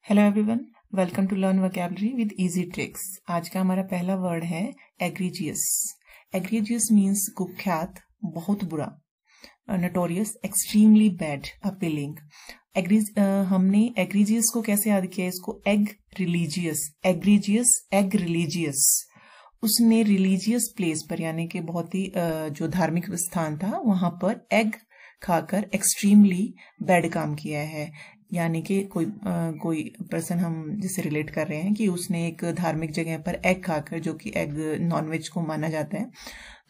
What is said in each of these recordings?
Hello everyone, welcome to learn vocabulary with easy tricks. आज का हमारा पहला वर्ड है एग्रीजियस। एग्रीजियस मीन्स कुख्यात, बहुत बुरा, नोटोरियस, एक्सट्रीमली बैड, अपीलिंग। हमने एग्रीजियस को कैसे याद किया? इसको egg religious, egregious egg religious. उसने रिलीजियस प्लेस पर यानी कि बहुत ही जो धार्मिक स्थान था वहां पर एग खाकर एक्सट्रीमली बैड काम किया है। यानी कि कोई पर्सन हम जिससे रिलेट कर रहे हैं कि उसने एक धार्मिक जगह पर एग खाकर, जो कि एग नॉनवेज को माना जाता है,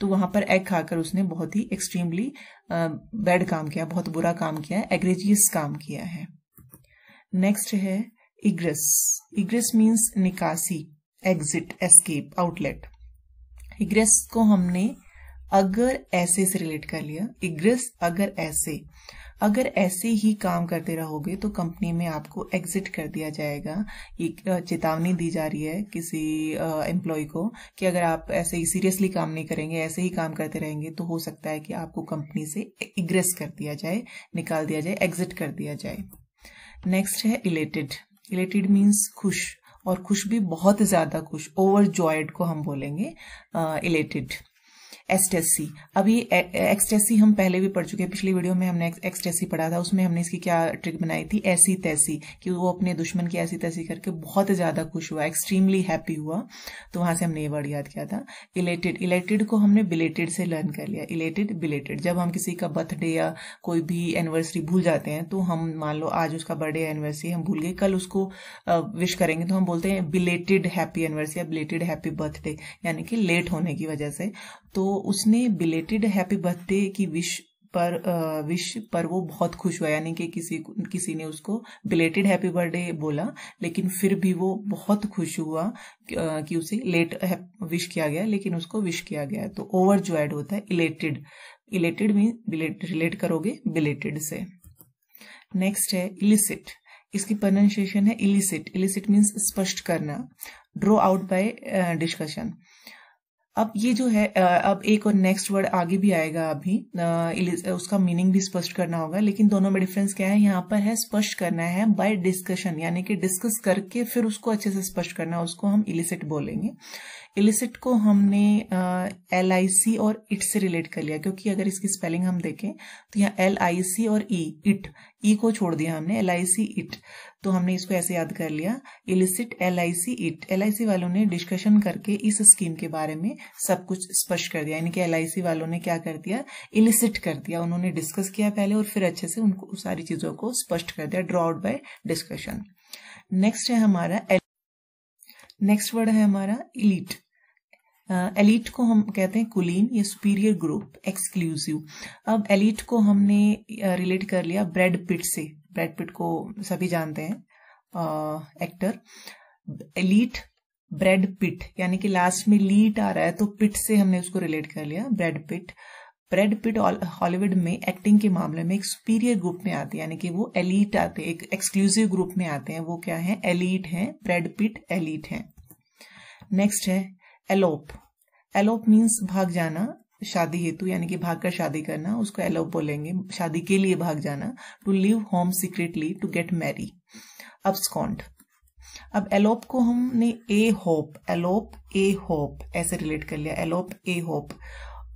तो वहां पर एग खाकर उसने बहुत ही एक्सट्रीमली बैड काम किया, बहुत बुरा काम किया है, एग्रेजियस काम किया है। नेक्स्ट है इग्रेस। इग्रेस मीन्स निकासी, एग्जिट, एस्केप, आउटलेट। इग्रेस को हमने अगर ऐसे से रिलेट कर लिया। इग्रेस अगर ऐसे ही काम करते रहोगे तो कंपनी में आपको एग्जिट कर दिया जाएगा। एक चेतावनी दी जा रही है किसी एम्प्लॉय को कि अगर आप ऐसे ही सीरियसली काम नहीं करेंगे, ऐसे ही काम करते रहेंगे, तो हो सकता है कि आपको कंपनी से इग्रेस कर दिया जाए, निकाल दिया जाए, एग्जिट कर दिया जाए। नेक्स्ट है इलेटेड। इलेटेड मीन्स खुश, और खुश भी बहुत ज्यादा खुश, ओवरजॉयड को हम बोलेंगे इलेटेड। एक्सटेसी। अब ये एक्सटेसी हम पहले भी पढ़ चुके हैं, पिछली वीडियो में हमने एक्सटेसी पढ़ा था। उसमें हमने इसकी क्या ट्रिक बनाई थी? ऐसी तैसी, कि वो अपने दुश्मन की ऐसी तैसी करके बहुत ज्यादा खुश हुआ, एक्सट्रीमली हैप्पी हुआ, तो वहां से हमने ये वर्ड याद किया था। इलेटेड। इलेटेड को हमने बिलेटेड से लर्न कर लिया। Elated, belated. जब हम किसी का बर्थडे या कोई भी एनिवर्सरी भूल जाते हैं, तो हम मान लो आज उसका बर्थडे एनिवर्सरी हम भूल गए, कल उसको विश करेंगे तो हम बोलते हैं बिलेटेड हैप्पी एनिवर्सरी या बिलेटेड हैप्पी बर्थडे, यानी कि लेट होने की वजह से। तो उसने बिलेटेड हैप्पी बर्थडे की विश पर वो बहुत खुश हुआ, यानी कि किसी ने उसको बिलेटेड हैप्पी बर्थडे बोला, लेकिन फिर भी वो बहुत खुश हुआ कि उसे लेट विश किया गया, लेकिन उसको विश किया गया। तो ओवरजॉयड होता है इलेटेड। इलेटेड मीन रिलेट करोगे बिलेटेड से। नेक्स्ट है इलिसिट। इसकी प्रोनाउंसिएशन है इलिसिट। इलिसिट मीन्स स्पष्ट करना, ड्रॉ आउट बाय डिस्कशन। अब ये जो है, अब एक और नेक्स्ट वर्ड आगे भी आएगा अभी, उसका मीनिंग भी स्पष्ट करना होगा, लेकिन दोनों में डिफरेंस क्या है? यहाँ पर है स्पष्ट करना है बाय डिस्कशन, यानी कि डिस्कस करके फिर उसको अच्छे से स्पष्ट करना, उसको हम इलिसिट बोलेंगे। इलिसिट को हमने LIC और इट से रिलेट कर लिया, क्योंकि अगर इसकी स्पेलिंग हम देखें तो यहाँ LIC और इट को छोड़ दिया हमने, LIC इट, तो हमने इसको ऐसे याद कर लिया, इलिसिट LIC इट। LIC वालों ने डिस्कशन करके इस स्कीम के बारे में सब कुछ स्पष्ट कर दिया, यानी कि LIC वालों ने क्या कर दिया? इलिसिट कर दिया। उन्होंने डिस्कस किया पहले और फिर अच्छे से उनको सारी चीजों को स्पष्ट कर दिया, draw out by discussion. Next है हमारा नेक्स्ट वर्ड है हमारा इलीट। एलीट को हम कहते हैं कुलीन या सुपीरियर ग्रुप, एक्सक्लूसिव। अब एलीट को हमने रिलेट कर लिया ब्रैड पिट से। ब्रैड पिट को सभी जानते हैं, एक्टर। एलीट, ब्रैड पिट, यानी कि लास्ट में लीट आ रहा है तो पिट से हमने उसको रिलेट कर लिया, Brad Pitt. Brad Pitt Hollywood में एक्टिंग के मामले में एक सुपीरियर ग्रुप में आते हैं, यानी कि वो एलीट आते हैं, एक एक्सक्लूसिव ग्रुप में आते हैं। वो क्या है? एलीट है। ब्रैड पिट एलीट है। नेक्स्ट है एलोप। एलोप मीन्स भाग जाना, शादी हेतु, यानी कि भागकर शादी करना, उसको एलोप बोलेंगे, शादी के लिए भाग जाना। To leave home secretly, to get marry. Abscond. अब एलोप को हमने एलोप ए होप ऐसे रिलेट कर लिया, एलोप ए होप।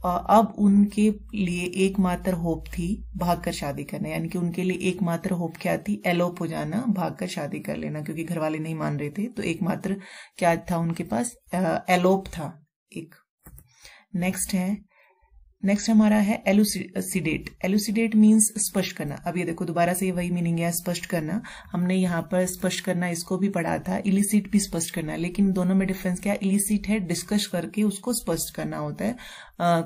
अब उनके लिए एकमात्र होप थी भागकर शादी करना, यानी कि उनके लिए एकमात्र होप क्या थी? एलोप हो जाना, भागकर शादी कर लेना, क्योंकि घर वाले नहीं मान रहे थे, तो एकमात्र क्या था उनके पास? एलोप था एक। नेक्स्ट हमारा है एलुसिडेट। एलुसिडेट मीन्स स्पष्ट करना। अब ये देखो दोबारा से वही मीनिंग है, स्पष्ट करना। हमने यहाँ पर स्पष्ट करना इसको भी पढ़ा था, इलिसिट भी स्पष्ट करना, लेकिन दोनों में डिफरेंस क्या है? इलिसिट है डिस्कस करके उसको स्पष्ट करना होता है,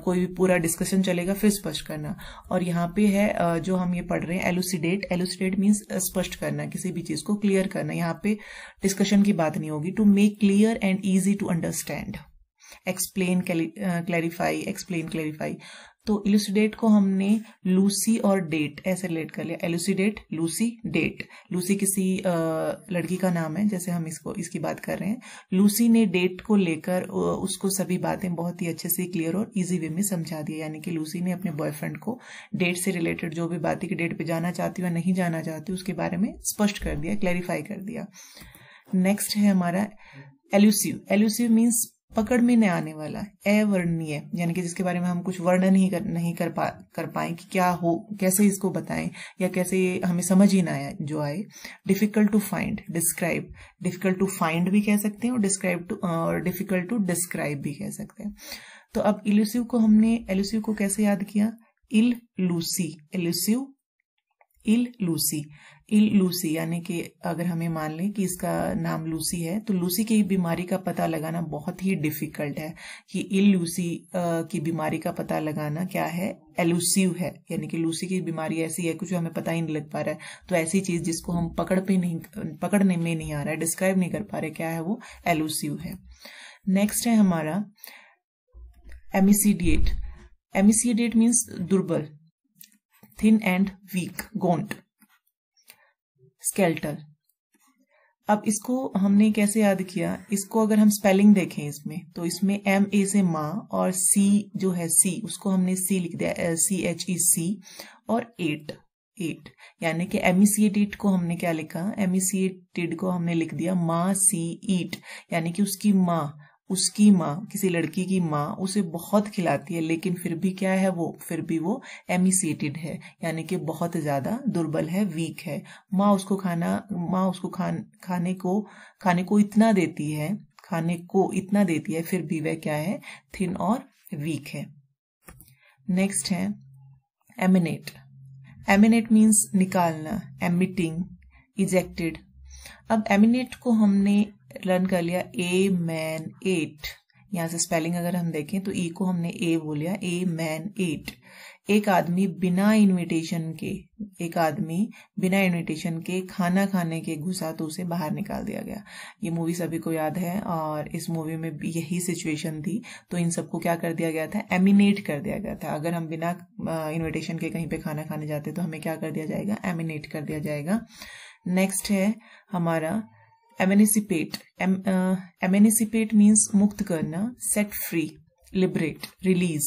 कोई भी पूरा डिस्कशन चलेगा फिर स्पष्ट करना। और यहाँ पे है जो हम ये पढ़ रहे हैं एलुसिडेट। एलुसिडेट मीन्स स्पष्ट करना, किसी भी चीज को क्लियर करना। यहाँ पे डिस्कशन की बात नहीं होगी। To make clear and easy to understand, explain, clarify, explain, clarify. तो इलुसिडेट को हमने लूसी और डेट ऐसे रिलेट कर लिया, एलुसिडेट, लूसी, डेट। लूसी किसी लड़की का नाम है, जैसे हम इसकी बात कर रहे हैं। लूसी ने डेट को लेकर उसको सभी बातें बहुत ही अच्छे से क्लियर और इजी वे में समझा दिया, यानी कि लूसी ने अपने बॉयफ्रेंड को डेट से रिलेटेड जो भी बातें कि डेट पे जाना चाहती हो या नहीं जाना चाहती उसके बारे में स्पष्ट कर दिया, क्लैरिफाई कर दिया। नेक्स्ट है हमारा एल्यूसिव। एल्यूसिव मीन्स पकड़ में न आने वाला, अवर्णनीय, यानी कि जिसके बारे में हम कुछ वर्णन नहीं कर पाए कि क्या हो, कैसे इसको बताएं या कैसे हमें समझ ही ना आए जो आए। Difficult to find, describe, difficult to find भी कह सकते हैं और डिफिकल्ट टू डिस्क्राइब भी कह सकते हैं। तो अब इल्यूसिव को हमने एल्यूसिव को कैसे याद किया, इल लूसी, एल्यूसिव इल लूसी। इल लूसी यानी कि अगर हमें मान लें कि इसका नाम लूसी है तो लूसी की बीमारी का पता लगाना बहुत ही डिफिकल्ट है कि इल लूसी की बीमारी का पता लगाना क्या है, एलूसिव है, यानी कि लूसी की बीमारी ऐसी है कुछ हमें पता ही नहीं लग पा रहा है। तो ऐसी चीज जिसको हम पकड़ने में नहीं आ रहा है, डिस्क्राइब नहीं कर पा रहे, क्या है वो, एलूसिव है। नेक्स्ट है हमारा एमिसीडिएट। एमिसीडिएट मीन्स दुर्बल, थिन एंड वीक, गॉन्ट, स्केल्टल। अब इसको हमने कैसे याद किया, इसको अगर हम स्पेलिंग देखें इसमें तो इसमें MA से माँ और C जो है C उसको हमने C लिख दिया, CHEC, और 8 यानी कि एमिसिएटेड को हमने क्या लिखा, एमिसिएटेड को हमने लिख दिया माँ सी ईट, यानी कि उसकी माँ किसी लड़की की माँ उसे बहुत खिलाती है लेकिन फिर भी क्या है वो, फिर भी वो एमिसिएटेड है, यानी कि बहुत ज्यादा दुर्बल है, वीक है। माँ उसको खाने को इतना देती है फिर भी वह क्या है, थिन और वीक है। नेक्स्ट है एमिनेट। एमिनेट मीन्स निकालना, एमिटिंग, इजेक्टेड। अब एमिनेट को हमने लर्न कर लिया ए मैन एट, यहां से स्पेलिंग अगर हम देखें तो ई को हमने ए बोल लिया, ए मैन एट। एक आदमी बिना इनविटेशन के खाना खाने के घुसा तो उसे बाहर निकाल दिया गया। ये मूवी सभी को याद है और इस मूवी में भी यही सिचुएशन थी, तो इन सबको क्या कर दिया गया था, एमिनेट कर दिया गया था। अगर हम बिना इनविटेशन के कहीं पे खाना खाने जाते तो हमें क्या कर दिया जाएगा, एमिनेट कर दिया जाएगा। नेक्स्ट है हमारा एमेनिसिपेट। एमेनिसिपेट मीन्स मुक्त करना, सेट फ्री, लिबरेट, रिलीज।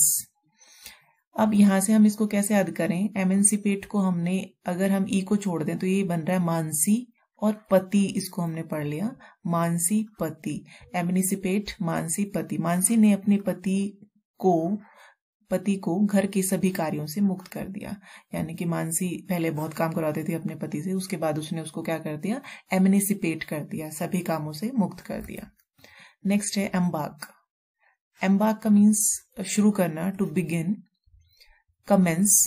अब यहां से हम इसको कैसे याद करें, एमेनिसिपेट को हमने अगर हम ई को छोड़ दें तो ये बन रहा है मानसी और पति, इसको हमने पढ़ लिया मानसी पति। एमेनिसिपेट मानसी पति, मानसी ने अपने पति को घर के सभी कार्यों से मुक्त कर दिया, यानी कि मानसी पहले बहुत काम करवाते थे अपने पति से, उसके बाद उसने उसको क्या कर दिया, एमिनिसिपेट कर दिया, सभी कामों से मुक्त कर दिया। नेक्स्ट है एम्बार्क। एम्बार्क का मीन्स शुरू करना, टू बिगिन, कमेंस।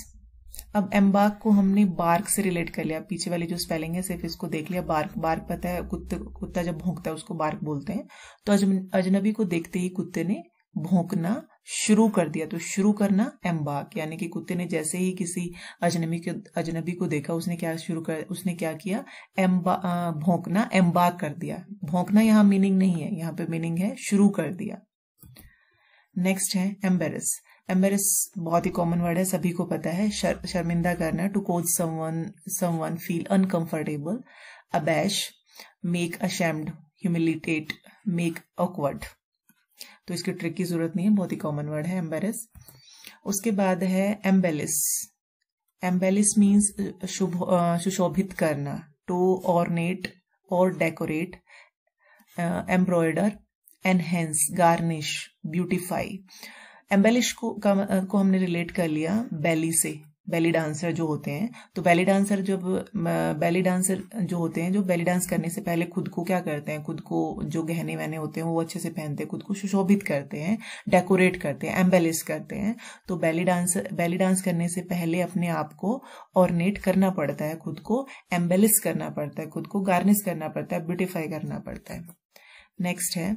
अब एम्बार्क को हमने बार्क से रिलेट कर लिया, पीछे वाली जो स्पेलिंग है सिर्फ इसको देख लिया, बार्क पता है, कुत्ता जब भौंकता है उसको बार्क बोलते हैं। तो अजनबी को देखते ही कुत्ते ने भौंकना शुरू कर दिया, तो शुरू करना एम्बार्क, यानी कि कुत्ते ने जैसे ही किसी अजनबी को देखा उसने क्या किया, भौंकना एम्बार्क कर दिया। भौंकना यहाँ मीनिंग नहीं है, यहाँ पे मीनिंग है शुरू कर दिया। नेक्स्ट है एम्बेरस। एम्बेरस बहुत ही कॉमन वर्ड है, सभी को पता है, शर्मिंदा करना, to cause someone feel uncomfortable, abash, make ashamed, humiliate, make awkward. तो इसकी ट्रिक की जरूरत नहीं है, बहुत ही कॉमन वर्ड है एम्बेरस। उसके बाद है एम्बेलिस। एम्बेलिस मीन्स सुशोभित करना, टू ऑर्नेट और decorate, embroider, enhance, garnish, beautify. Embellish को हमने रिलेट कर लिया बेली से, बेली डांसर जो होते हैं। तो बेली डांसर जो होते हैं जो बेली डांस करने से पहले खुद को क्या करते हैं, खुद को जो गहने वहने होते हैं वो अच्छे से पहनते हैं, खुद को सुशोभित करते हैं, डेकोरेट करते हैं, एम्बेलिश करते हैं। तो बेली डांस करने से पहले अपने आप को ऑर्नेट करना पड़ता है, खुद को एम्बेलिश करना पड़ता है, खुद को गार्निश करना पड़ता है, ब्यूटिफाई करना पड़ता है। नेक्स्ट है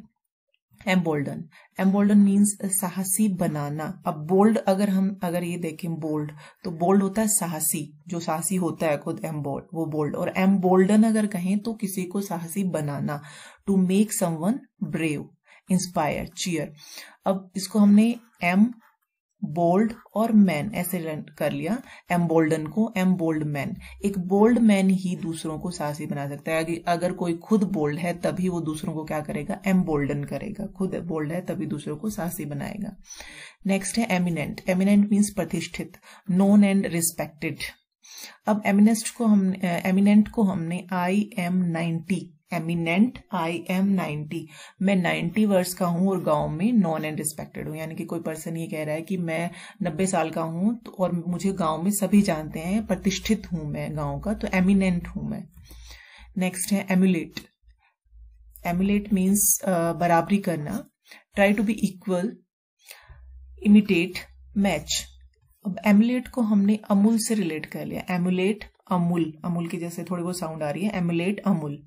एम्बोल्डन। एम्बोल्डन मीन्स साहसी बनाना। अब बोल्ड अगर ये देखें बोल्ड, तो बोल्ड होता है साहसी, जो साहसी होता है खुद वो बोल्ड। और एम्बोल्डन अगर कहें तो किसी को साहसी बनाना, to make someone brave, inspire, cheer. अब इसको हमने बोल्ड और मैन ऐसे लर्न कर लिया। एम्बोल्डन को एम्बोल्ड मैन, एक बोल्ड मैन ही दूसरों को साहसी बना सकता है। अगर कोई खुद बोल्ड है तभी वो दूसरों को क्या करेगा, एम्बोल्डन करेगा। खुद बोल्ड है तभी दूसरों को साहसी बनाएगा। नेक्स्ट है एमिनेंट। एमिनेंट मीन्स प्रतिष्ठित, नोन एंड रिस्पेक्टेड। अब एमिनेंट को हमने IM90, एमिनेंट IM90, मैं 90 वर्ष का हूं और गांव में नॉन एंड रिस्पेक्टेड हूं। यानी कि कोई पर्सन ये कह रहा है कि मैं 90 साल का हूं और मुझे गांव में सभी जानते हैं, प्रतिष्ठित हूं मैं गांव का, तो एमिनेंट हूं मैं। नेक्स्ट है एमुलेट। एमुलेट मीन्स बराबरी करना, try to be equal, imitate, match. अब एमुलेट को हमने अमूल से रिलेट कर लिया। एमुलेट अमूल, अमूल की जैसे थोड़ी बहुत साउंड आ रही है, एमुलेट अमूल।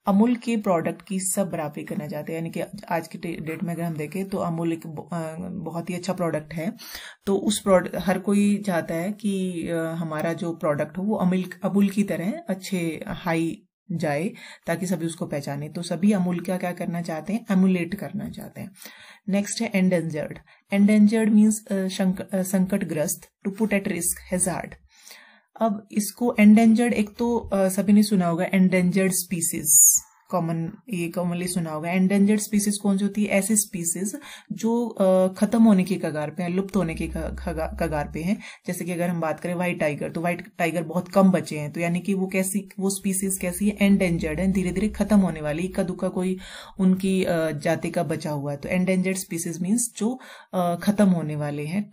अमूल के प्रोडक्ट की सब बराबरी करना चाहते हैं। यानी कि आज की डेट में अगर हम देखें तो अमूल एक बहुत ही अच्छा प्रोडक्ट है। तो उस प्रोडक्ट हर कोई चाहता है कि हमारा जो प्रोडक्ट हो वो अमूल की तरह अच्छे हाई जाए ताकि सभी उसको पहचाने। तो सभी अमूल का क्या करना चाहते हैं, एमुलेट करना चाहते हैं। नेक्स्ट है एंडेंजर्ड। एंडेंजर्ड मीन्स संकटग्रस्त, to put at risk, hazard. अब इसको एंडेंजर्ड, एक तो सभी ने सुना होगा एंडेंजर्ड स्पीसीज, कॉमनली सुना होगा। एंडेंजर्ड स्पीसीज कौन सी होती है, ऐसी स्पीसीज जो खत्म होने की कगार पे हैं, लुप्त होने की कगार पे हैं। जैसे कि अगर हम बात करें व्हाइट टाइगर, तो व्हाइट टाइगर बहुत कम बचे हैं। तो यानी कि वो स्पीसीज कैसी है, एंडेंजर्ड है, धीरे धीरे खत्म होने वाली, इक्का दुक्का कोई उनकी जाति का बचा हुआ है। तो एंडेंजर्ड स्पीसीज मीन्स जो खत्म होने वाले हैं,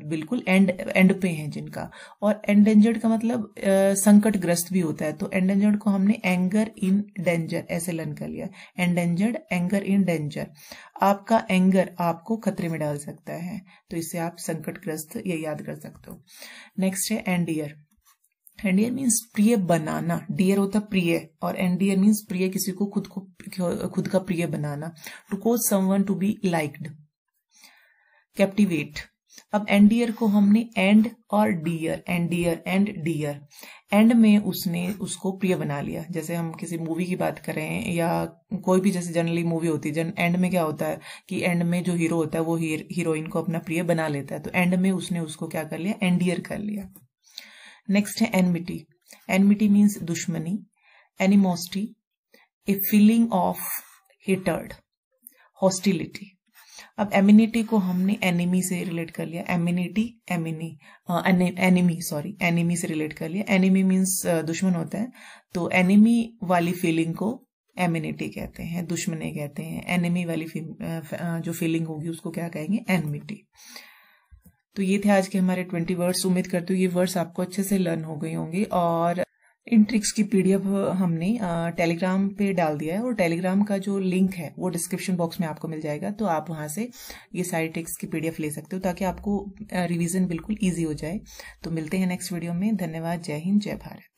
बिल्कुल एंड पे हैं जिनका। और एंडेंजर्ड का मतलब संकटग्रस्त भी होता है। तो एंडेंजर्ड को हमने एंगर इन डेंजर ऐसे लर्न कर लिया। Endangered, anger in danger. आपका एंगर आपको खतरे में डाल सकता है, तो इससे आप संकटग्रस्त ये याद कर सकते हो। नेक्स्ट है एंडियर। एंडियर मीन्स प्रिय बनाना। डियर होता प्रिय और एंडियर मीन्स प्रिय, किसी को खुद का प्रिय बनाना। To cause someone to be liked. Captivate. अब एंडियर को हमने एंड और dear, endear end dear, end में उसने उसको प्रिय बना लिया। जैसे हम किसी मूवी की बात करें या कोई भी, जैसे जनरली मूवी होती है, एंड में क्या होता है कि एंड में जो हीरो होता है वो हीरोइन को अपना प्रिय बना लेता है। तो एंड में उसने उसको क्या कर लिया, एंडियर कर लिया। नेक्स्ट है एनमिटी। एनमिटी मीन्स दुश्मनी, animosity, a feeling of hatred, hostility. अब एमिनिटी को हमने एनिमी से रिलेट कर लिया। एनिमी से रिलेट कर लिया। एनिमी मीन्स दुश्मन होता है, तो एनिमी वाली फीलिंग को एमिनिटी कहते हैं, दुश्मनी कहते हैं। एनिमी वाली जो फीलिंग होगी उसको क्या कहेंगे, एनमिटी। तो ये थे आज के हमारे 20 वर्ड्स। उम्मीद करती हूँ ये वर्ड्स आपको अच्छे से लर्न हो गए होंगे। और इन ट्रिक्स की PDF हमने टेलीग्राम पे डाल दिया है और टेलीग्राम का जो लिंक है वो डिस्क्रिप्शन बॉक्स में आपको मिल जाएगा। तो आप वहां से ये सारी ट्रिक्स की PDF ले सकते हो ताकि आपको रिवीजन बिल्कुल ईजी हो जाए। तो मिलते हैं नेक्स्ट वीडियो में। धन्यवाद। जय हिंद, जय भारत।